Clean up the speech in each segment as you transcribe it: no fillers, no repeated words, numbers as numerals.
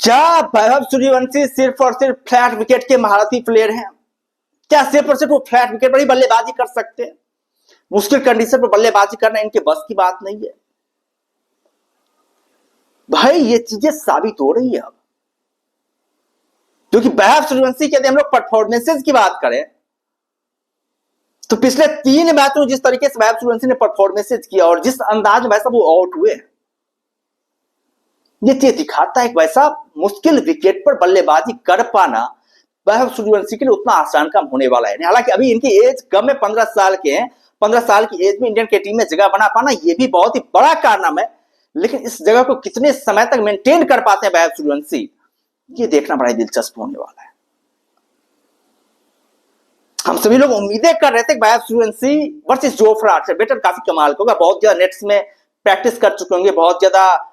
क्या वैभव सूर्यवंशी सिर्फ और सिर्फ फ्लैट विकेट के महारथी प्लेयर हैं? क्या सिर्फ और सिर्फ वो फ्लैट विकेट पर ही बल्लेबाजी कर सकते हैं? मुश्किल कंडीशन पर बल्लेबाजी करना इनके बस की बात नहीं है भाई। ये चीजें साबित हो रही है अब, क्योंकि वैभव सूर्यवंशी के यदि हम लोग परफॉर्मेंसेस की बात करें तो पिछले 3 मैचों में जिस तरीके से वैभव सूर्यवंशी ने परफॉर्मेंसेस किया और जिस अंदाज में वैसा वो आउट हुए, ये दिखाता है कि वैसा मुश्किल विकेट पर बल्लेबाजी कर पाना वैभव सूर्यवंशी के लिए उतना आसान काम होने वाला है। हालांकि अभी इनकी एज कम है, 15 साल के हैं। 15 साल की एज में इंडियन के टीम में जगह बना पाना ये भी बहुत ही बड़ा कारनामा है, लेकिन इस जगह को कितने समय तक मेंटेन कर पाते हैं वैभव सूर्यवंशी, ये देखना बड़ा दिलचस्प होने वाला है। हम सभी लोग उम्मीदें कर रहे थे कि Vaibhav Suryavanshi versus Jofra Archer better काफी कमाल होगा, बहुत ज्यादा नेट्स में प्रैक्टिस कर चुके होंगे, बहुत ज्यादा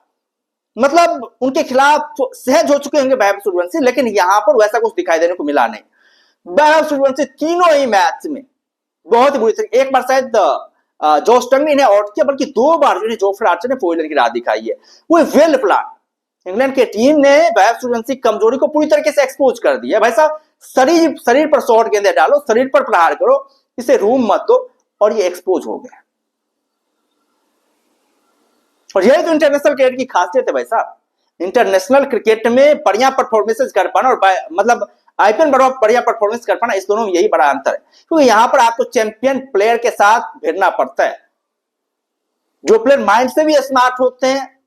मतलब उनके खिलाफ सहज हो चुके होंगे वैभव सूर्यवंशी, लेकिन यहां पर वैसा कुछ दिखाई देने को मिला नहीं। वैभव सूर्यवंशी तीनों ही मैच में बहुत ही बुरी तरीके, एक बार शायद जोश टंग ने इन्हें आउट किया, बल्कि 2 बार जो जोफ्रा आर्चर ने फोइलर की राह दिखाई है। वो वेल प्लान इंग्लैंड की टीम ने वैभव सूर्यवंशी कमजोरी को पूरी तरीके से एक्सपोज कर दिया। भाई साहब शरीर पर शॉर्ट गेंदे डालो, शरीर पर प्रहार करो, इसे रूम मत दो, और ये एक्सपोज हो गया। और यही तो इंटरनेशनल क्रिकेट की खासियत है भाई साहब। इंटरनेशनल क्रिकेट में बढ़िया परफॉर्मेंसेस कर पाना और मतलब आईपीएल में बढ़िया परफॉर्मेंस कर पाना, इस दोनों में यही बड़ा अंतर है, क्योंकि यहां पर आपको चैंपियन प्लेयर के साथ भिड़ना पड़ता है, जो प्लेयर माइंड से भी स्मार्ट होते हैं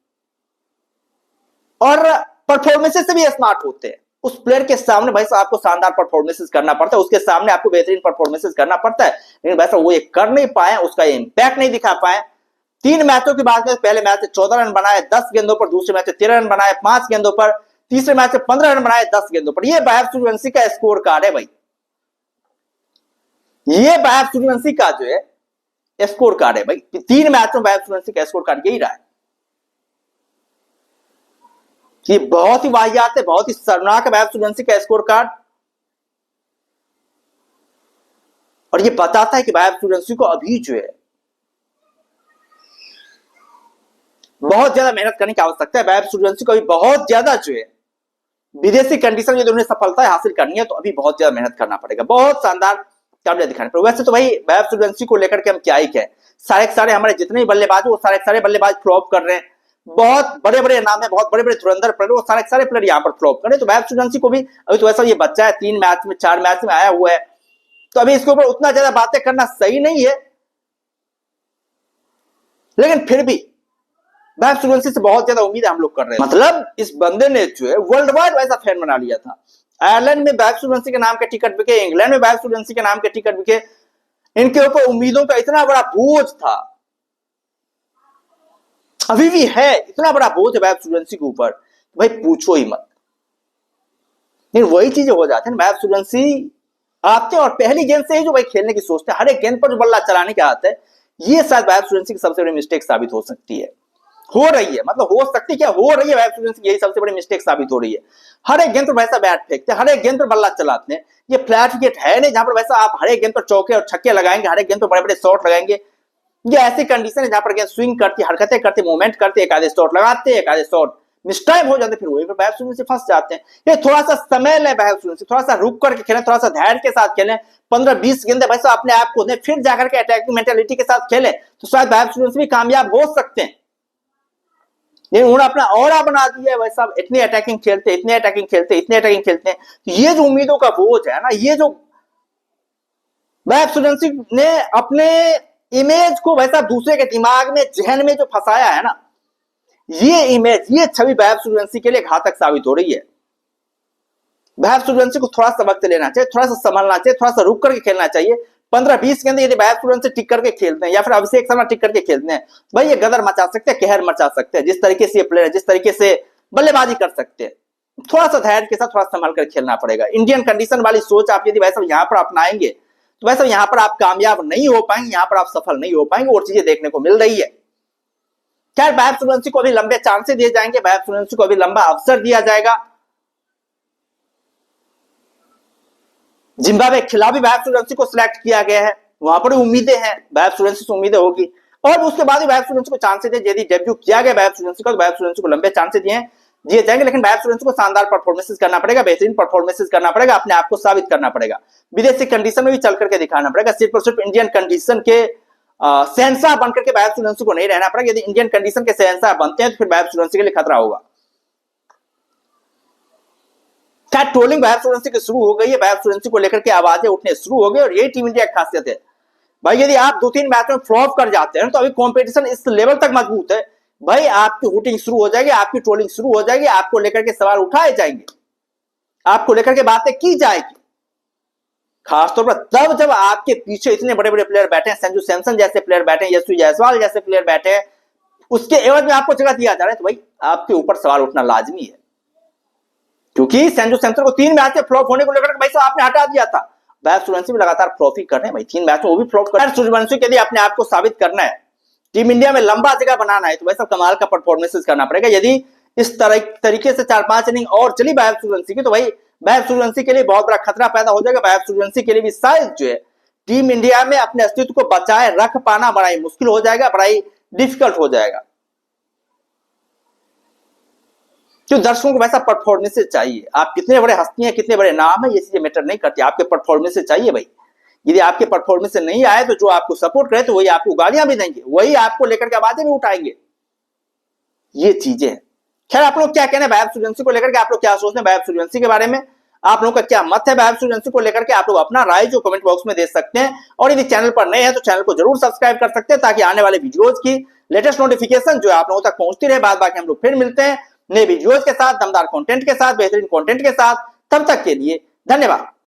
और परफॉर्मेंसेस से भी स्मार्ट होते हैं। उस प्लेयर के सामने भाई साहब आपको शानदार परफॉर्मेंसेस करना पड़ता है, उसके सामने आपको बेहतरीन परफॉर्मेंसेस करना पड़ता है, लेकिन वैसा वो ये कर नहीं पाए, उसका इंपैक्ट नहीं दिखा पाए। 3 मैचों की बात करें, पहले मैच में 14 रन बनाए 10 गेंदों पर, दूसरे मैच में 13 रन बनाए 5 गेंदों पर, तीसरे मैच में 15 रन बनाए 10 गेंदों पर। ये वैभव सूर्यवंशी का स्कोर कार्ड है भाई, ये वैभव सूर्यवंशी का जो है स्कोर कार्ड है भाई। 3 मैचों में वैभव सूर्यवंशी का स्कोर कार्ड यही रहा है। ये बहुत ही वाहियात है, बहुत ही शर्मनाक है वैभव सूर्यवंशी का स्कोर कार्ड, और ये बताता है कि वैभव सूर्यवंशी को अभी जो है बहुत ज्यादा मेहनत करने की आवश्यकता है। वैभव सूर्यवंशी को अभी बहुत ज्यादा जो है विदेशी कंडीशन में उन्हें सफलता हासिल करनी है, तो अभी बहुत ज्यादा मेहनत करना पड़ेगा, बहुत शानदार काबिलियत दिखाने पड़ेगा। वैसे तो भाई वैभव सूर्यवंशी को लेकर के हम क्या ही कहें, सारे हमारे जितने भी बल्लेबाज वो सारे बल्लेबाज फ्लॉप कर रहे हैं। बहुत बड़े बड़े नाम है, बहुत बड़े बड़े धुरंधर प्लेयर, वो सारे प्लेयर यहाँ पर फ्लॉप कर रहे हैं। तो वैभव सूर्यवंशी को भी अभी तो वैसा ये बच्चा है, 3 मैच में 4 मैच में आया हुआ है, तो अभी इसके ऊपर उतना ज्यादा बातें करना सही नहीं है, लेकिन फिर भी वैभव सूर्यवंशी से बहुत ज्यादा उम्मीद हम लोग कर रहे हैं। मतलब इस बंदे ने जो है वर्ल्ड वाइड वैसा फैन बना लिया था। आयरलैंड में वैभव सूर्यवंशी के नाम के टिकट बिके, इंग्लैंड में वैभव सूर्यवंशी के नाम के टिकट बिके, इनके ऊपर उम्मीदों का इतना बड़ा बोझ था, अभी भी है, इतना बड़ा बोझ है वैभव सूर्यवंशी के ऊपर, भाई पूछो ही मत। लेकिन वही चीजें हो जाती है, वैभव सूर्यवंशी आते हैं और पहली गेंद से ही जो भाई खेलने की सोचते हैं, हर एक गेंद पर जो बल्ला चलाने की आदत है, ये शायद वैभव सूर्यवंशी की सबसे बड़ी मिस्टेक साबित हो सकती है, हो रही है, मतलब हो सकती क्या हो रही है वैभव सूर्यवंशी, यही सबसे बड़ी मिस्टेक साबित हो रही है। हर एक गेंद पर वैसा बैट फेंकते हैं, हर एक गेंद पर बल्ला चलाते हैं, ये फ्लैट विकेट है नहीं जहां पर वैसा आप हर एक गेंद पर चौके और छक्के लगाएंगे, हर एक गेंद पर बड़े बड़े शॉट लगाएंगे। ये ऐसी कंडीशन है जहां पर गेंद स्विंग करती, हरकतें करती, मूवमेंट करती, एक आधे शॉट लगाते हैं, एक आधे शॉट मिसटाइम हो जाते, फिर वही पर वैभव सूर्यवंशी फंस जाते हैं। ये थोड़ा सा समय ले वैभव सूर्यवंशी, थोड़ा सा रुक करके खेलें, थोड़ा सा धैर्य के साथ खेलें, 15-20 गेंदे वैसे अपने आप को फिर जाकर के अटैकिंग मेंटालिटी के साथ खेलें, तो शायद वैभव सूर्यवंशी भी कामयाब हो सकते हैं। लेकिन उन्होंने अपना ऑरा बना दिया है वैसा, इतने अटैकिंग खेलते हैं, तो ये जो उम्मीदों का बोझ है ना, ये जो वैभव सूर्यवंशी ने अपने इमेज को वैसा दूसरे के दिमाग में जहन में जो फंसाया है ना, ये इमेज, ये छवि वैभव सूर्यवंशी के लिए घातक साबित हो रही है। वैभव सूर्यवंशी को थोड़ा सा वक्त लेना चाहिए, थोड़ा सा संभलना चाहिए, थोड़ा सा रुक करके खेलना चाहिए। 15-20 गेंद यदि वैभव सूर्यवंशी टिक करके खेलते हैं या फिर अभिषेक शर्मा टिक करके खेलते हैं, भाई ये गदर मचा सकते हैं, कहर मचा सकते हैं, जिस तरीके से ये प्लेयर, जिस तरीके से बल्लेबाजी कर सकते हैं। थोड़ा सा धैर्य के साथ थोड़ा संभल कर खेलना पड़ेगा। इंडियन कंडीशन वाली सोच आप यदि वैसा यहाँ पर अपनाएंगे तो वैसा यहाँ पर आप कामयाब नहीं हो पाएंगे, यहाँ पर आप सफल नहीं हो पाएंगे, और चीजें देखने को मिल रही है। क्या वैभव सूर्यवंशी को अभी लंबे चांसेस दिए जाएंगे, वैभव सूर्यवंशी को अभी लंबा अवसर दिया जाएगा। जिम्बाब्वे के खिलाफ भी वैभव सूर्यवंशी को सिलेक्ट किया गया है, वहां पर उम्मीदें हैं, वैभव सूर्यवंशी से उम्मीदें होगी, और उसके बाद भी वैभव सूर्यवंशी को चांसेस दिए। यदि डेब्यू किया गया वैभव सूर्यवंशी का, तो वैभव सूर्यवंशी को लंबे चांसेस दिए हैं। जीत जाएंगे, लेकिन बजाज सूर्यवंशी को शानदार परफॉर्मेंसेस करना पड़ेगा, बेहतरीन परफॉर्मेंसेस करना पड़ेगा, अपने आप को साबित करना पड़ेगा, विदेशी कंडीशन में भी चल करके दिखाना पड़ेगा। सिर्फ इंडियन कंडीशन के शहंशाह बनकर के बजाज सूर्यवंशी को नहीं रहना पड़ेगा। यदि इंडियन कंडीशन के शहंशाह बनते हैं तो फिर बजाज सूर्यवंशी के लिए खतरा होगा। क्या ट्रोलिंग बजाज सूर्यवंशी की शुरू हो गई है, बजाज सूर्यवंशी को लेकर के आवाजें उठने शुरू हो गई, और यही टीम इंडिया की खासियत है भाई। यदि आप 2-3 मैच में फ्लॉप कर जाते हैं तो अभी कंपटीशन इस लेवल तक मजबूत है भाई, आपकी हुटिंग शुरू हो जाएगी, आपकी ट्रोलिंग शुरू हो जाएगी, आपको लेकर के सवाल उठाए जाएंगे, आपको लेकर के बातें की जाएगी, खासतौर पर तब जब आपके पीछे इतने बड़े बड़े प्लेयर बैठे हैं, संजू सैमसन जैसे प्लेयर बैठे हैं, यशस्वी जायसवाल जैसे प्लेयर बैठे हैं, उसके एवज में आपको जगह दिया जा रहा है, तो भाई आपके ऊपर सवाल उठना लाजमी है। क्योंकि संजू सैमसन को 3 मैच में फ्लॉप होने को लेकर भाई साहब आपने हटा दिया था, बजाज सूर्यवंशी भी लगातार फ्लॉप ही कर रहे हैं भाई, 3 मैच में वो भी फ्लॉप कर रहे हैं। सूर्यवंशी के लिए अपने आप को साबित करना है, टीम इंडिया में लंबा जगह बनाना है, तो भाई साहब कमाल का परफॉर्मेंसेस करना पड़ेगा। यदि इस तरीके से 4-5 इनिंग और चली बजाज सूर्यवंशी की, तो भाई बजाज सूर्यवंशी के लिए बहुत बड़ा खतरा पैदा हो जाएगा। बजाज सूर्यवंशी के लिए भी शायद जो है टीम इंडिया में अपने अस्तित्व को बचाए रख पाना बड़ा ही मुश्किल हो जाएगा, बड़ा ही डिफिकल्ट हो जाएगा। क्यों दर्शकों को वैसा परफॉर्मेंसेस चाहिए, आप कितने बड़े हस्ती हैं, कितने बड़े नाम है, ये चीजें मैटर नहीं करती, आपके परफॉर्मेंसेस चाहिए भाई। यदि आपके परफॉर्मेंस नहीं आए तो जो आपको सपोर्ट करे तो वही आपको गालियां भी देंगे, वही आपको लेकर के आवाजें भी उठाएंगे, ये चीजें हैं। खैर आप लोग क्या कहना है बजाज सूर्यवंशी को लेकर के, आप लोग क्या सोचते हैं बजाज सूर्यवंशी के बारे में, आप लोगों का क्या मत है बजाज सूर्यवंशी को लेकर के, आप लोग अपना राय जो कमेंट बॉक्स में दे सकते हैं। और यदि चैनल पर नए हैं तो चैनल को जरूर सब्सक्राइब कर सकते हैं, ताकि आने वाले वीडियोज की लेटेस्ट नोटिफिकेशन जो है आप लोगों तक पहुंचती रहे। बाद बाकी हम लोग फिर मिलते हैं नए वीडियोज के साथ, दमदार कंटेंट के साथ, बेहतरीन कंटेंट के साथ। तब तक के लिए धन्यवाद।